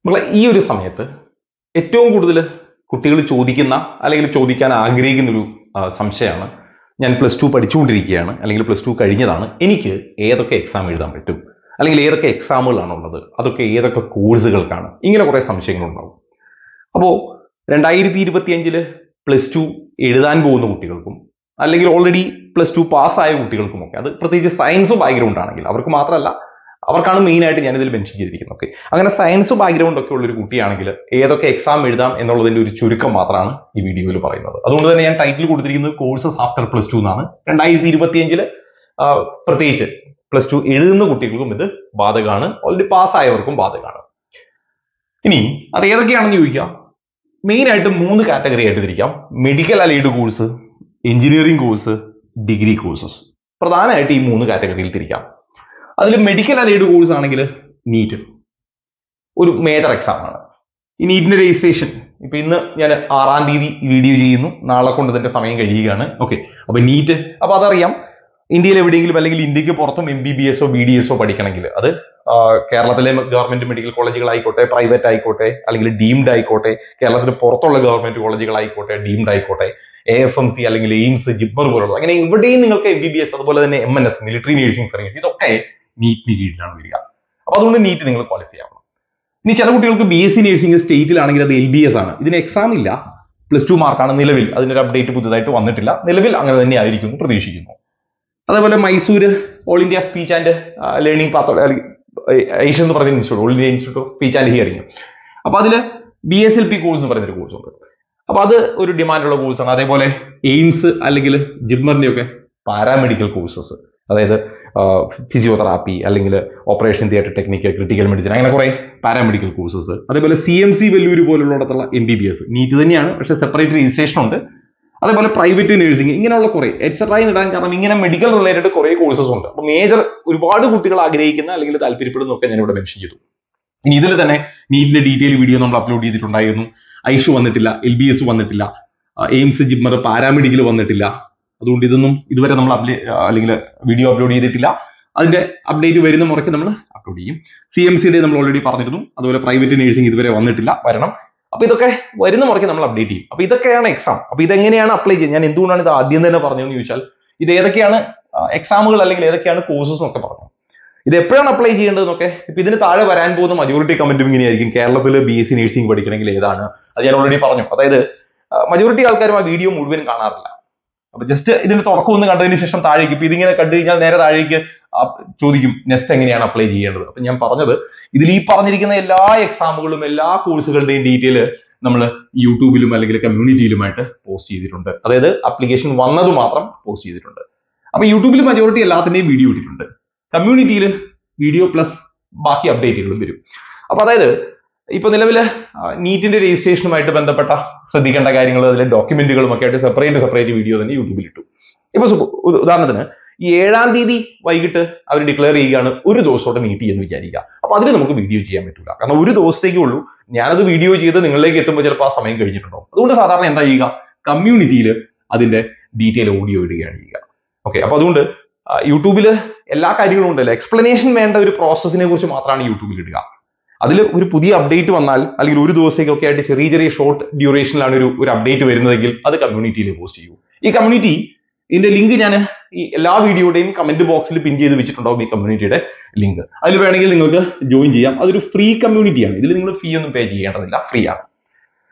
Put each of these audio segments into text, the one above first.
നമ്മളെ ഈ ഒരു സമയത്ത് ഏറ്റവും കൂടുതൽ കുട്ടികൾ ചോദിക്കുന്ന അല്ലെങ്കിൽ ചോദിക്കാൻ ആഗ്രഹിക്കുന്ന ഒരു സംശയമാണ്. ഞാൻ +2 പഠിച്ചുകൊണ്ടിരിക്കുകയാണ്, അല്ലെങ്കിൽ +2 കഴിഞ്ഞതാണ്, എനിക്ക് ഏതൊക്കെ എക്സാം എഴുതാൻ പറ്റും, അല്ലെങ്കിൽ ഏതൊക്കെ എക്സാമുകളാണ് ഉള്ളത്, അതൊക്കെ ഏതൊക്കെ കോഴ്സുകൾക്കാണ്, ഇങ്ങനെ കുറേ സംശയങ്ങളുണ്ടാവും. അപ്പോൾ 2025 +2 എഴുതാൻ പോകുന്ന കുട്ടികൾക്കും അല്ലെങ്കിൽ ഓൾറെഡി +2 പാസ്സായ കുട്ടികൾക്കുമൊക്കെ, അത് പ്രത്യേകിച്ച് സയൻസ് ബാക്ക്ഗ്രൗണ്ട് ആണെങ്കിൽ അവർക്ക് മാത്രമല്ല, അവർക്കാണ് മെയിൻ ആയിട്ട് ഞാനിതിൽ മെൻഷൻ ചെയ്തിരിക്കുന്നത്. ഓക്കെ, അങ്ങനെ സയൻസ് ബാക്ക്ഗ്രൗണ്ട് ഒക്കെ ഉള്ള ഒരു കുട്ടിയാണെങ്കിൽ ഏതൊക്കെ എക്സാം എഴുതാം എന്നുള്ളതിന്റെ ഒരു ചുരുക്കം മാത്രമാണ് ഈ വീഡിയോയിൽ പറയുന്നത്. അതുകൊണ്ട് തന്നെ ഞാൻ ടൈറ്റിൽ കൊടുത്തിരിക്കുന്നത് കോഴ്സസ് ആഫ്റ്റർ +2 എന്നാണ്. 2025 പ്രത്യേകിച്ച് +2 എഴുതുന്ന കുട്ടികൾക്കും ഇത് ബാധകമാണ്, ഓൾറെഡി പാസ്സായവർക്കും ബാധകമാണ്. ഇനി അത് ഏതൊക്കെയാണെന്ന് ചോദിക്കാം. മെയിൻ ആയിട്ട് 3 കാറ്റഗറി ആയിട്ട് തിരിക്കാം: medical allied course, engineering course, degree courses. പ്രധാനമായിട്ട് ഈ 3 കാറ്റഗറിയിൽ തിരിക്കാം. അതിൽ മെഡിക്കൽ അലൈഡ് കോഴ്സ് ആണെങ്കിൽ നീറ്റ് ഒരു മേജർ എക്സാം ആണ്. ഈ നീറ്റിന്റെ രജിസ്ട്രേഷൻ ഇപ്പൊ ഇന്ന് ഞാൻ 6-ാം തീയതി വീഡിയോ ചെയ്യുന്നു, നാളെ കൊണ്ട് ഇതിന്റെ സമയം കഴിയുകയാണ്. ഓക്കെ, അപ്പൊ നീറ്റ്, അപ്പൊ അതറിയാം, ഇന്ത്യയിൽ എവിടെയെങ്കിലും അല്ലെങ്കിൽ ഇന്ത്യക്ക് പുറത്തും MBBS BDS പഠിക്കണമെങ്കിൽ അത് കേരളത്തിലെ ഗവൺമെന്റ് മെഡിക്കൽ കോളേജുകളായിക്കോട്ടെ, പ്രൈവറ്റ് ആയിക്കോട്ടെ, അല്ലെങ്കിൽ ഡീംഡ് ആയിക്കോട്ടെ, കേരളത്തിന് പുറത്തുള്ള ഗവൺമെന്റ് കോളേജുകളായിക്കോട്ടെ, ഡീംഡ് ആയിക്കോട്ടെ, AFMC അല്ലെങ്കിൽ എയിംസ്, ജിപ്മർ പോലുള്ള, അങ്ങനെ എവിടെയും നിങ്ങൾക്ക് MBBS, അതുപോലെ തന്നെ MNS മിലിറ്ററി നഴ്സിംഗ് സർവീസ്, ഇതൊക്കെ നീറ്റിന് കീഴിലാണ് വരിക. അപ്പൊ അതുകൊണ്ട് നീറ്റ് നിങ്ങൾ ക്വാളിഫൈ ആവണം. ഇനി ചില കുട്ടികൾക്ക് BSc നഴ്സിംഗ് സ്റ്റേറ്റിലാണെങ്കിൽ അത് LBS ആണ്. ഇതിന് എക്സാം ഇല്ല, +2 മാർക്കാണ് നിലവിൽ. അതിനൊരു അപ്ഡേറ്റ് പുതുതായിട്ട് വന്നിട്ടില്ല, നിലവിൽ അങ്ങനെ തന്നെ ആയിരിക്കും പ്രതീക്ഷിക്കുന്നു. അതേപോലെ Mysore all India speech and learning Asia എന്ന് പറയുന്ന institute, all India institute of speech and hearing, അപ്പൊ അതിൽ BSLP കോഴ്സ് എന്ന് പറയുന്നൊരു കോഴ്സ് ഉണ്ട്. അപ്പൊ അത് ഒരു ഡിമാൻഡുള്ള കോഴ്സാണ്. അതേപോലെ എയിംസ് അല്ലെങ്കിൽ ജിപ്മറിന്റെ ഒക്കെ പാരാമെഡിക്കൽ കോഴ്സസ്, അതായത് ഫിസിയോതെറാപ്പി അല്ലെങ്കിൽ operation theatre technique, critical medicine, അങ്ങനെ കുറെ പാരാമെഡിക്കൽ കോഴ്സസ്. അതേപോലെ CMC വെല്ലൂർ പോലുള്ളിടത്തുള്ള MBBS നീറ്റ് തന്നെയാണ്, പക്ഷെ സെപ്പറേറ്റ് രജിസ്ട്രേഷൻ ഉണ്ട്. അതേപോലെ പ്രൈവറ്റ് നഴ്സിംഗ്, ഇങ്ങനെയുള്ള കുറെ എക്സെട്രാ ഇടാൻ കാരണം ഇങ്ങനെ മെഡിക്കൽ റിലേറ്റഡ് കുറെ കോഴ്സസ് ഉണ്ട്. അപ്പൊ മേജർ ഒരുപാട് കുട്ടികൾ ആഗ്രഹിക്കുന്ന അല്ലെങ്കിൽ താല്പര്യപ്പെടുന്നൊക്കെ ഞാൻ ഇവിടെ മെൻഷൻ ചെയ്തു. ഇനി ഇതിൽ തന്നെ നീറ്റിന്റെ ഡീറ്റെയിൽ വീഡിയോ നമ്മൾ അപ്ലോഡ് ചെയ്തിട്ടുണ്ടായിരുന്നു. ഐഷു വന്നിട്ടില്ല, LBS വന്നിട്ടില്ല, എയിംസ് ജിപ്മർ പാരാമെഡിക്കൽ വന്നിട്ടില്ല. അതുകൊണ്ട് ഇതൊന്നും ഇതുവരെ നമ്മൾ അല്ലെങ്കിൽ വീഡിയോ അപ്ലോഡ് ചെയ്തിട്ടില്ല. അതിന്റെ അപ്ഡേറ്റ് വരുന്ന മുറയ്ക്ക് നമ്മൾ അപ്ലോഡ് ചെയ്യും. CMCയുടെ നമ്മൾ ഓൾറെഡി പറഞ്ഞിരുന്നു. അതുപോലെ പ്രൈവറ്റ് നഴ്സിംഗ് ഇതുവരെ വന്നിട്ടില്ല, വരണം. അപ്പൊ ഇതൊക്കെ വരുന്ന മുറയ്ക്ക് നമ്മൾ അപ്ഡേറ്റ് ചെയ്യും. അപ്പൊ ഇതൊക്കെയാണ് എക്സാം. അപ്പൊ ഇതെങ്ങനെയാണ് അപ്ലൈ ചെയ്യുന്നത്, ഞാൻ എന്തുകൊണ്ടാണ് ഇത് ആദ്യം തന്നെ പറഞ്ഞതെന്ന് ചോദിച്ചാൽ, ഇത് ഏതൊക്കെയാണ് എക്സാമുകൾ അല്ലെങ്കിൽ ഏതൊക്കെയാണ് കോഴ്സസ് എന്നൊക്കെ പറഞ്ഞു. ഇത് എപ്പോഴാണ് അപ്ലൈ ചെയ്യേണ്ടതെന്നൊക്കെ ഇപ്പൊ ഇതിന് താഴെ വരാൻ പോകുന്ന മജോറിറ്റി കമന്റും ഇങ്ങനെയായിരിക്കും. കേരളത്തിൽ BSc നഴ്സിംഗ് പഠിക്കണമെങ്കിൽ ഏതാണ്, അത് ഞാൻ ഓൾറെഡി പറഞ്ഞു. അതായത് മജോറിറ്റി ആൾക്കാരും ആ വീഡിയോ മുഴുവൻ കാണാറില്ല. അപ്പൊ ജസ്റ്റ് ഇതിന്റെ തുടക്കം ഒന്ന് കണ്ടതിന് ശേഷം താഴേക്ക്, ഇപ്പൊ ഇതിങ്ങനെ കണ്ടു കഴിഞ്ഞാൽ നേരെ താഴേക്ക് ചോദിക്കും നെക്സ്റ്റ് എങ്ങനെയാണ് അപ്ലൈ ചെയ്യേണ്ടത്. അപ്പൊ ഞാൻ പറഞ്ഞത്, ഇതിൽ ഈ പറഞ്ഞിരിക്കുന്ന എല്ലാ എക്സാമുകളും എല്ലാ കോഴ്സുകളുടെയും ഡീറ്റെയിൽ നമ്മൾ യൂട്യൂബിലും അല്ലെങ്കിൽ കമ്മ്യൂണിറ്റിയിലുമായിട്ട് പോസ്റ്റ് ചെയ്തിട്ടുണ്ട്. അതായത് അപ്ലിക്കേഷൻ വന്നത് മാത്രം പോസ്റ്റ് ചെയ്തിട്ടുണ്ട്. അപ്പൊ യൂട്യൂബിൽ മജോറിറ്റി എല്ലാത്തിന്റെയും വീഡിയോ ഇട്ടിട്ടുണ്ട്, കമ്മ്യൂണിറ്റിയിൽ വീഡിയോ പ്ലസ് ബാക്കി അപ്ഡേറ്റുകളും വരും. അപ്പൊ അതായത് ഇപ്പൊ നിലവില് നീറ്റിന്റെ രജിസ്ട്രേഷനുമായിട്ട് ബന്ധപ്പെട്ട ശ്രദ്ധിക്കേണ്ട കാര്യങ്ങൾ, അതിലെ ഡോക്യുമെന്റുകളും ഒക്കെ ആയിട്ട് സെപ്പറേറ്റ് വീഡിയോ തന്നെ യൂട്യൂബിൽ ഇട്ടു. ഇപ്പൊ ഉദാഹരണത്തിന് ഈ 7-ാം തീയതി വൈകിട്ട് അവർ ഡിക്ലെയർ ചെയ്യുകയാണ് ഒരു ദിവസത്തോടെ നീട്ടി എന്ന് വിചാരിക്കുക. അപ്പൊ അതിന് നമുക്ക് വീഡിയോ ചെയ്യാൻ പറ്റില്ല, കാരണം ഒരു ദിവസത്തേക്കേ ഉള്ളൂ. ഞാനത് വീഡിയോ ചെയ്ത് നിങ്ങളിലേക്ക് എത്തുമ്പോൾ ചിലപ്പോൾ ആ സമയം കഴിഞ്ഞിട്ടുണ്ടാവും. അതുകൊണ്ട് സാധാരണ എന്താ ചെയ്യുക, കമ്മ്യൂണിറ്റിയിൽ അതിന്റെ ഡീറ്റെയിൽ ഓഡിയോ ഇടുകയാണ് ചെയ്യുക. ഓക്കെ, അപ്പൊ അതുകൊണ്ട് യൂട്യൂബിൽ എല്ലാ കാര്യങ്ങളും ഉണ്ടല്ലോ, എക്സ്പ്ലനേഷൻ വേണ്ട ഒരു പ്രോസസ്സിനെ കുറിച്ച് മാത്രമാണ് യൂട്യൂബിൽ ഇടുക. അതിൽ ഒരു പുതിയ അപ്ഡേറ്റ് വന്നാൽ അല്ലെങ്കിൽ ഒരു ദിവസത്തേക്കൊക്കെ ആയിട്ട് ചെറിയ ഷോർട്ട് ഡ്യൂറേഷനിലാണ് ഒരു അപ്ഡേറ്റ് വരുന്നതെങ്കിൽ അത് കമ്മ്യൂണിറ്റിയിൽ പോസ്റ്റ് ചെയ്യൂ. ഈ കമ്മ്യൂണിറ്റി, ഇതിന്റെ ലിങ്ക് ഞാൻ ഈ എല്ലാ വീഡിയോയുടെയും കമന്റ് ബോക്സിൽ പിൻ ചെയ്ത് വെച്ചിട്ടുണ്ടാവും, ഈ കമ്മ്യൂണിറ്റിയുടെ ലിങ്ക്. അതിൽ വേണമെങ്കിൽ നിങ്ങൾക്ക് ജോയിൻ ചെയ്യാം. അതൊരു ഫ്രീ കമ്മ്യൂണിറ്റിയാണ്, ഇതിൽ നിങ്ങൾ ഫീ ഒന്നും പേ ചെയ്യേണ്ടതില്ല, ഫ്രീ ആണ്.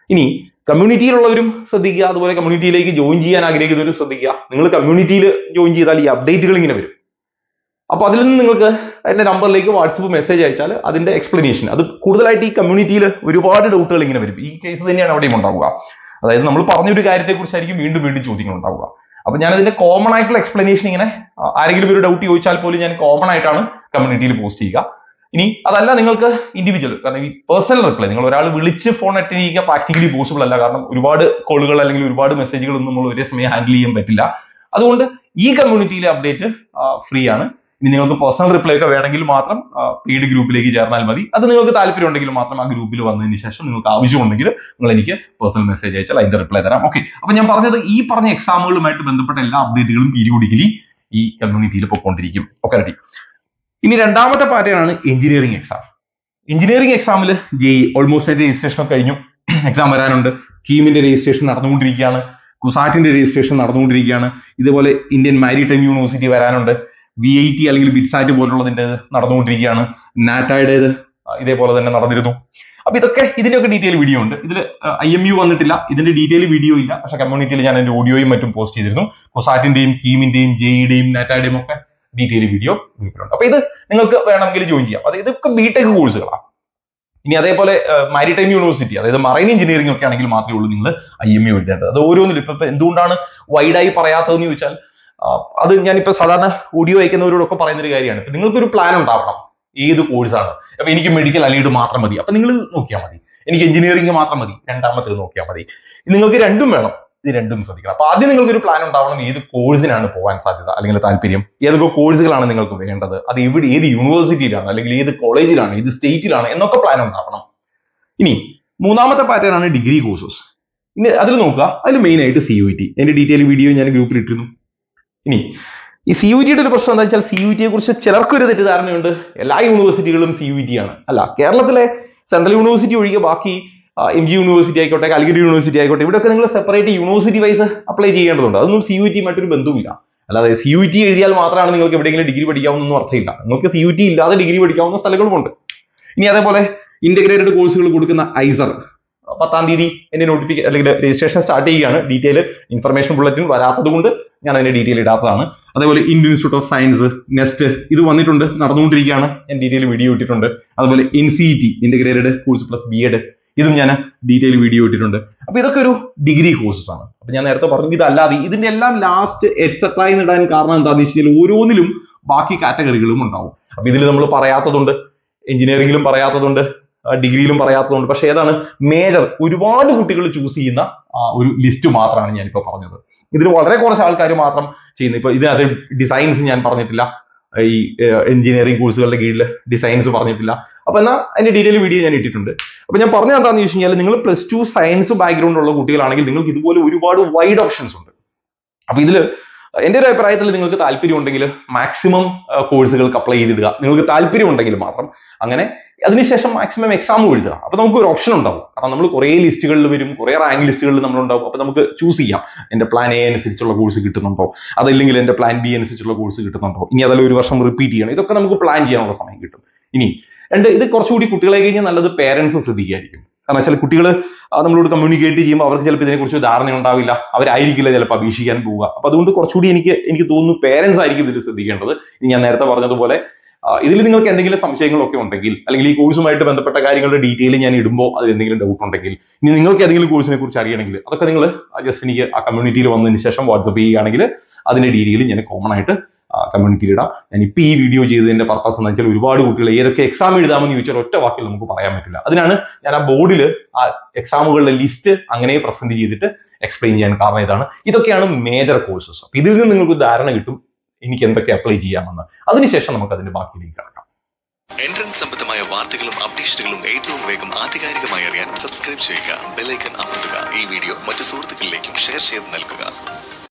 ഇനി കമ്മ്യൂണിറ്റിയിലുള്ളവരും ശ്രദ്ധിക്കുക, അതുപോലെ കമ്മ്യൂണിറ്റിയിലേക്ക് ജോയിൻ ചെയ്യാൻ ആഗ്രഹിക്കുന്നവരും ശ്രദ്ധിക്കുക. നിങ്ങൾ കമ്മ്യൂണിറ്റിയിൽ ജോയിൻ ചെയ്താൽ ഈ അപ്ഡേറ്റുകൾ ഇങ്ങനെ വരും. അപ്പൊ അതിൽ നിന്ന് നിങ്ങൾക്ക് അതിന്റെ നമ്പറിലേക്ക് വാട്സപ്പ് മെസ്സേജ് അയച്ചാൽ അതിന്റെ എക്സ്പ്ലനേഷൻ, അത് കൂടുതലായിട്ട് ഈ കമ്മ്യൂണിറ്റിയിൽ ഒരുപാട് ഡൗട്ടുകൾ ഇങ്ങനെ വരും. ഈ കേസ് തന്നെയാണ് അവിടെയും ഉണ്ടാവുക. അതായത് നമ്മൾ പറഞ്ഞൊരു കാര്യത്തെ കുറിച്ചായിരിക്കും വീണ്ടും ചോദ്യങ്ങൾ ഉണ്ടാവുക. അപ്പൊ ഞാൻ അതിന്റെ കോമൺ ആയിട്ടുള്ള എക്സ്പ്ലനേഷൻ ഇങ്ങനെ, ആരെങ്കിലും ഒരു ഡൗട്ട് ചോദിച്ചാൽ പോലും ഞാൻ കോമൺ ആയിട്ടാണ് കമ്മ്യൂണിറ്റിയിൽ പോസ്റ്റ് ചെയ്യുക. ഇനി അതല്ല, നിങ്ങൾക്ക് ഇൻഡിവിജ്വൽ, കാരണം ഈ പേഴ്സണൽ റിപ്ലൈ നിങ്ങൾ ഒരാൾ വിളിച്ച് ഫോൺ അറ്റൻഡ് ചെയ്യുക പ്രാക്ടിക്കലി പോസിബിൾ അല്ല, കാരണം ഒരുപാട് കോളുകൾ അല്ലെങ്കിൽ ഒരുപാട് മെസ്സേജുകൾ ഒന്നും നമ്മൾ ഒരേ സമയം ഹാൻഡിൽ ചെയ്യാൻ പറ്റില്ല. അതുകൊണ്ട് ഈ കമ്മ്യൂണിറ്റിയിലെ അപ്ഡേറ്റ് ഫ്രീ ആണ്. ഇനി നിങ്ങൾക്ക് പേഴ്സണൽ റിപ്ലൈ ഒക്കെ വേണമെങ്കിൽ മാത്രം പെയ്ഡ് ഗ്രൂപ്പിലേക്ക് ചേർന്നാൽ മതി. അത് നിങ്ങൾക്ക് താല്പര്യം ഉണ്ടെങ്കിൽ മാത്രം ആ ഗ്രൂപ്പിൽ വന്നതിന് ശേഷം നിങ്ങൾക്ക് ആവശ്യമുണ്ടെങ്കിൽ നിങ്ങൾ എനിക്ക് പേഴ്സണൽ മെസ്സേജ് അയച്ചാൽ അതിന്റെ റിപ്ലൈ തരാം. ഓക്കെ, അപ്പൊ ഞാൻ പറഞ്ഞത് ഈ പറഞ്ഞ എക്സാമുകളുമായിട്ട് ബന്ധപ്പെട്ട എല്ലാ അപ്ഡേറ്റുകളും പീരിയോഡിക്കലി ഈ കമ്മ്യൂണിറ്റിയിൽ പൊയ്ക്കൊണ്ടിരിക്കും. Okay, ready. ഇനി രണ്ടാമത്തെ പാറ്റേൺ ആണ് എഞ്ചിനീയറിംഗ് എക്സാം. എഞ്ചിനീയറിംഗ് എക്സാമിൽ ജെഇ ഓൾമോസ്റ്റ് അതിന്റെ രജിസ്ട്രേഷൻ ഒക്കെ കഴിഞ്ഞു. എക്സാം വരാനുണ്ട്. കീമിന്റെ രജിസ്ട്രേഷൻ നടന്നുകൊണ്ടിരിക്കുകയാണ്. കുസാറ്റിന്റെ രജിസ്ട്രേഷൻ നടന്നുകൊണ്ടിരിക്കുകയാണ്. ഇതുപോലെ ഇന്ത്യൻ മാരിടൈം യൂണിവേഴ്സിറ്റി വരാനുണ്ട്. VIT അല്ലെങ്കിൽ ബിറ്റ്സാറ്റ് പോലുള്ളതിന്റെ നടന്നുകൊണ്ടിരിക്കുകയാണ്. നാറ്റയുടേത് ഇതേപോലെ തന്നെ നടന്നിരുന്നു. അപ്പൊ ഇതൊക്കെ ഇതിന്റെയൊക്കെ ഡീറ്റെയിൽ വീഡിയോ ഉണ്ട്. ഇതിൽ IMU വന്നിട്ടില്ല, ഇതിന്റെ ഡീറ്റെയിൽ വീഡിയോ ഇല്ല. പക്ഷെ കമ്മ്യൂണിറ്റിയിൽ ഞാൻ അതിന്റെ ഓഡിയോയും മറ്റും പോസ്റ്റ് ചെയ്തിരുന്നു. കൊസാറ്റിന്റെയും കീമിന്റെയും ജെഇയുടെയും നാറ്റയുടെയും ഒക്കെ ഡീറ്റെയിൽ വീഡിയോ ഗ്രൂപ്പിലുണ്ട്. അപ്പൊ ഇത് നിങ്ങൾക്ക് വേണമെങ്കിൽ ജോയിൻ ചെയ്യാം. അത് ഇതൊക്കെ ബിടെക് കോഴ്സുകളാണ്. ഇനി അതേപോലെ മാരിടൈം യൂണിവേഴ്സിറ്റി, അതായത് മറൈൻ എഞ്ചിനീയറിംഗ് ഒക്കെ ആണെങ്കിൽ മാത്രമേ ഉള്ളൂ നിങ്ങൾ IMU എഴുതേണ്ടത്. അത് ഓരോന്നിലും ഇപ്പൊ എന്തുകൊണ്ടാണ് വൈഡായി പറയാത്തതെന്ന് ചോദിച്ചാൽ അത് ഞാനിപ്പോ സാധാരണ ഓഡിയോ അയക്കുന്നവരോടൊക്കെ പറയുന്ന ഒരു കാര്യമാണ്. ഇപ്പൊ നിങ്ങൾക്കൊരു പ്ലാൻ ഉണ്ടാവണം, ഏത് കോഴ്സാണ്. അപ്പൊ എനിക്ക് മെഡിക്കൽ അലൈഡ് മാത്രം മതി, അപ്പൊ നിങ്ങൾ നോക്കിയാൽ മതി. എനിക്ക് എഞ്ചിനീയറിംഗ് മാത്രം മതി, രണ്ടാമത്തേത് നോക്കിയാൽ മതി. നിങ്ങൾക്ക് രണ്ടും വേണം, ഇത് രണ്ടും ശ്രദ്ധിക്കണം. അപ്പൊ ആദ്യം നിങ്ങൾക്ക് ഒരു പ്ലാൻ ഉണ്ടാവണം, ഏത് കോഴ്സിനാണ് പോകാൻ സാധ്യത അല്ലെങ്കിൽ താല്പര്യം, ഏതൊക്കെ കോഴ്സുകളാണ് നിങ്ങൾക്ക് വേണ്ടത്, അത് എവിടെ, ഏത് യൂണിവേഴ്സിറ്റിയിലാണ് അല്ലെങ്കിൽ ഏത് കോളേജിലാണ്, ഏത് സ്റ്റേറ്റിലാണ് എന്നൊക്കെ പ്ലാൻ ഉണ്ടാവണം. ഇനി മൂന്നാമത്തെ പാറ്റേൺ ആണ് ഡിഗ്രി കോഴ്സസ്. ഇനി അതിൽ നോക്കുക, അതിൽ മെയിൻ ആയിട്ട് CUET. എന്റെ ഡീറ്റെയിൽ വീഡിയോ ഞാൻ ഗ്രൂപ്പിൽ ഇട്ടിരുന്നു. ഇനി ഈ CUETയുടെ ഒരു പ്രശ്നം എന്താ വെച്ചാൽ, CUETയെ കുറിച്ച് ചിലർക്കൊരു തെറ്റിദ്ധാരണയുണ്ട്, എല്ലാ യൂണിവേഴ്സിറ്റികളും CUET ആണ്. അല്ല, കേരളത്തിലെ സെൻട്രൽ യൂണിവേഴ്സിറ്റി ഒഴികെ ബാക്കി MG യൂണിവേഴ്സിറ്റി ആയിക്കോട്ടെ, കാലിക്കറ്റ് യൂണിവേഴ്സിറ്റി ആയിക്കോട്ടെ, ഇവിടെയൊക്കെ നിങ്ങൾ സെപ്പറേറ്റ് യൂണിവേഴ്സിറ്റി വൈസ് അപ്ലൈ ചെയ്യേണ്ടതുണ്ട്. അതൊന്നും CUET മറ്റൊരു ബന്ധവുമില്ല. അല്ലാതെ CUET എഴുതിയാൽ മാത്രമാണ് നിങ്ങൾക്ക് എവിടെയെങ്കിലും ഡിഗ്രി പഠിക്കാവുന്നൊന്നും അർത്ഥമില്ല. നിങ്ങൾക്ക് CUET ഇല്ലാതെ ഡിഗ്രി പഠിക്കാവുന്ന സ്ഥലങ്ങളുമുണ്ട്. ഇനി അതേപോലെ ഇന്റഗ്രേറ്റഡ് കോഴ്സുകൾ കൊടുക്കുന്ന ഐസർ 10-ാം തീയതി എന്റെ നോട്ടിഫിക്കേഷൻ അല്ലെങ്കിൽ രജിസ്ട്രേഷൻ സ്റ്റാർട്ട് ചെയ്യുകയാണ്. ഡീറ്റെയിൽ ഇൻഫർമേഷൻ ബുള്ളറ്റിൻ വരാത്തത് കൊണ്ട് ഞാൻ അതിന്റെ ഡീറ്റെയിൽ ഇടാത്തതാണ്. അതേപോലെ Indian institute of science, nest, ഇത് വന്നിട്ടുണ്ട്, നടന്നുകൊണ്ടിരിക്കുകയാണ്. ഞാൻ ഡീറ്റെയിൽ വീഡിയോ ഇട്ടിട്ടുണ്ട്. അതുപോലെ NCET integrated course plus BEd, ഇതും ഞാൻ ഡീറ്റെയിൽ വീഡിയോ ഇട്ടിട്ടുണ്ട്. അപ്പൊ ഇതൊക്കെ ഒരു ഡിഗ്രി കോഴ്സസ് ആണ്. അപ്പൊ ഞാൻ നേരത്തെ പറഞ്ഞു, ഇതല്ലാതെ ഇതിന്റെ എല്ലാം ലാസ്റ്റ് എക്സെട്ര എന്ന് ഇടാൻ കാരണം എന്താണെന്ന് വെച്ചാൽ ഓരോന്നിലും ബാക്കി കാറ്റഗറികളും ഉണ്ടാവും. അപ്പൊ ഇതിൽ നമ്മൾ പറയാത്തതുണ്ട്, എഞ്ചിനീയറിംഗിലും പറയാത്തതുണ്ട്, ഡിഗ്രിയിലും പറയാത്തതുണ്ട്. പക്ഷെ ഏതാണ് മേജർ ഒരുപാട് കുട്ടികൾ ചൂസ് ചെയ്യുന്ന ഒരു ലിസ്റ്റ് മാത്രമാണ് ഞാനിപ്പോ പറഞ്ഞത്. ഇതിൽ വളരെ കുറച്ച് ആൾക്കാർ മാത്രം ചെയ്യുന്നത്. ഇപ്പൊ ഇതിനകത്ത് ഡിസൈൻസ് ഞാൻ പറഞ്ഞിട്ടില്ല, ഈ എഞ്ചിനീയറിംഗ് കോഴ്സുകളുടെ കീഴിൽ ഡിസൈൻസ് പറഞ്ഞിട്ടില്ല. അപ്പൊ എന്നാൽ അതിന്റെ ഡീറ്റെയിൽ വീഡിയോ ഞാൻ ഇട്ടിട്ടുണ്ട്. അപ്പൊ ഞാൻ പറഞ്ഞത് എന്താണെന്ന് ചോദിച്ചു കഴിഞ്ഞാൽ, നിങ്ങൾ +2 സയൻസ് ബാക്ക്ഗ്രൗണ്ട് ഉള്ള കുട്ടികളാണെങ്കിൽ നിങ്ങൾക്ക് ഇതുപോലെ ഒരുപാട് വൈഡ് ഓപ്ഷൻസ് ഉണ്ട്. അപ്പൊ ഇതില് എന്റെ ഒരു അഭിപ്രായത്തിൽ നിങ്ങൾക്ക് താല്പര്യം ഉണ്ടെങ്കിൽ മാക്സിമം കോഴ്സുകൾക്ക് അപ്ലൈ ചെയ്തിടുക. നിങ്ങൾക്ക് താല്പര്യം ഉണ്ടെങ്കിൽ മാത്രം. അങ്ങനെ അതിനുശേഷം മാക്സിമം എക്സാം എഴുതുക. അപ്പൊ നമുക്ക് ഒരു ഓപ്ഷൻ ഉണ്ടാവും. കാരണം നമ്മൾ കുറെ ലിസ്റ്റുകളിൽ വരും, കുറെ റാങ്ക് ലിസ്റ്റുകളിൽ നമ്മളുണ്ടാവും. അപ്പൊ നമുക്ക് ചൂസ് ചെയ്യാം, എന്റെ പ്ലാൻ A അനുസരിച്ചുള്ള കോഴ്സ് കിട്ടുന്നുണ്ടോ, അതല്ലെങ്കിൽ എന്റെ പ്ലാൻ B അനുസരിച്ചുള്ള കോഴ്സ് കിട്ടുന്നുണ്ടോ, ഇനി അതല്ല ഒരു വർഷം റിപ്പീറ്റ് ചെയ്യണം. ഇതൊക്കെ നമുക്ക് പ്ലാൻ ചെയ്യാനുള്ള സമയം കിട്ടും. ഇനി ഇത് കുറച്ചുകൂടി കുട്ടികളെ കഴിഞ്ഞാൽ നല്ലത് പേരൻസ് ശ്രദ്ധിക്കുകയായിരിക്കും. കാരണം ചില കുട്ടികൾ നമ്മളോട് കമ്മ്യൂണിക്കേറ്റ് ചെയ്യുമ്പോൾ അവർക്ക് ചിലപ്പോൾ ഇതിനെക്കുറിച്ച് ധാരണ ഉണ്ടാവില്ല, അവരായിരിക്കില്ല ചിലപ്പോൾ അപേക്ഷിക്കാൻ പോവുക. അപ്പൊ അതുകൊണ്ട് കുറച്ചുകൂടി എനിക്ക് തോന്നുന്നു പേരൻസ് ആയിരിക്കും ഇതിൽ ശ്രദ്ധിക്കേണ്ടത്. ഇനി ഞാൻ നേരത്തെ പറഞ്ഞതുപോലെ ഇതിൽ നിങ്ങൾക്ക് എന്തെങ്കിലും സംശയങ്ങളൊക്കെ ഉണ്ടെങ്കിൽ, അല്ലെങ്കിൽ ഈ കോഴ്സുമായിട്ട് ബന്ധപ്പെട്ട കാര്യങ്ങളുടെ ഡീറ്റെയിൽ ഞാൻ ഇടുമ്പോൾ അതിൽ എന്തെങ്കിലും ഡൗട്ട് ഉണ്ടെങ്കിൽ, ഇനി നിങ്ങൾക്ക് ഏതെങ്കിലും കോഴ്സിനെ കുറിച്ച് അറിയണമെങ്കിൽ അതൊക്കെ നിങ്ങൾ ജസ്റ്റ് എനിക്ക് ആ കമ്മ്യൂണിറ്റിയിൽ വന്നതിന് ശേഷം വാട്സപ്പ് ചെയ്യുകയാണെങ്കിൽ അതിന്റെ ഡീറ്റെയിൽ ഞാൻ കോമൺ ആയിട്ട് കമ്മ്യൂണിറ്റിയിൽ ഇടാം. ഞാൻ ഇപ്പൊ ഈ വീഡിയോ ചെയ്തതിന്റെ പർപ്പസ് എന്ന് വെച്ചാൽ, ഒരുപാട് കുട്ടികൾ ഏതൊക്കെ എക്സാം എഴുതാമെന്ന് ചോദിച്ചാൽ ഒറ്റ വാക്കിൽ നമുക്ക് പറയാൻ പറ്റില്ല. അതിനാണ് ഞാൻ ആ ബോർഡിൽ ആ എക്സാമുകളുടെ ലിസ്റ്റ് അങ്ങനെ പ്രസന്റ് ചെയ്തിട്ട് എക്സ്പ്ലെയിൻ ചെയ്യാൻ കാരണം ഇതാണ്. ഇതൊക്കെയാണ് മേജർ കോഴ്സസ്. അപ്പൊ ഇതിൽ നിന്ന് നിങ്ങൾക്ക് ധാരണ കിട്ടും എനിക്ക് എന്തൊക്കെ അപ്ലൈ ചെയ്യാമെന്ന്. അതിനുശേഷം നമുക്ക് അതിന്റെ ബാക്കിയിലേക്ക് കടക്കാം. എൻട്രൻസ് സംബന്ധമായ വാർത്തകളും അപ്ഡേഷനുകളും ഏറ്റവും വേഗം ആധികാരികമായി അറിയാൻ സബ്സ്ക്രൈബ് ചെയ്യുക, ബെൽ ഐക്കൺ അമർത്തുക. ഈ വീഡിയോ മറ്റു സുഹൃത്തുക്കളിലേക്കും ഷെയർ ചെയ്ത് നൽകുക.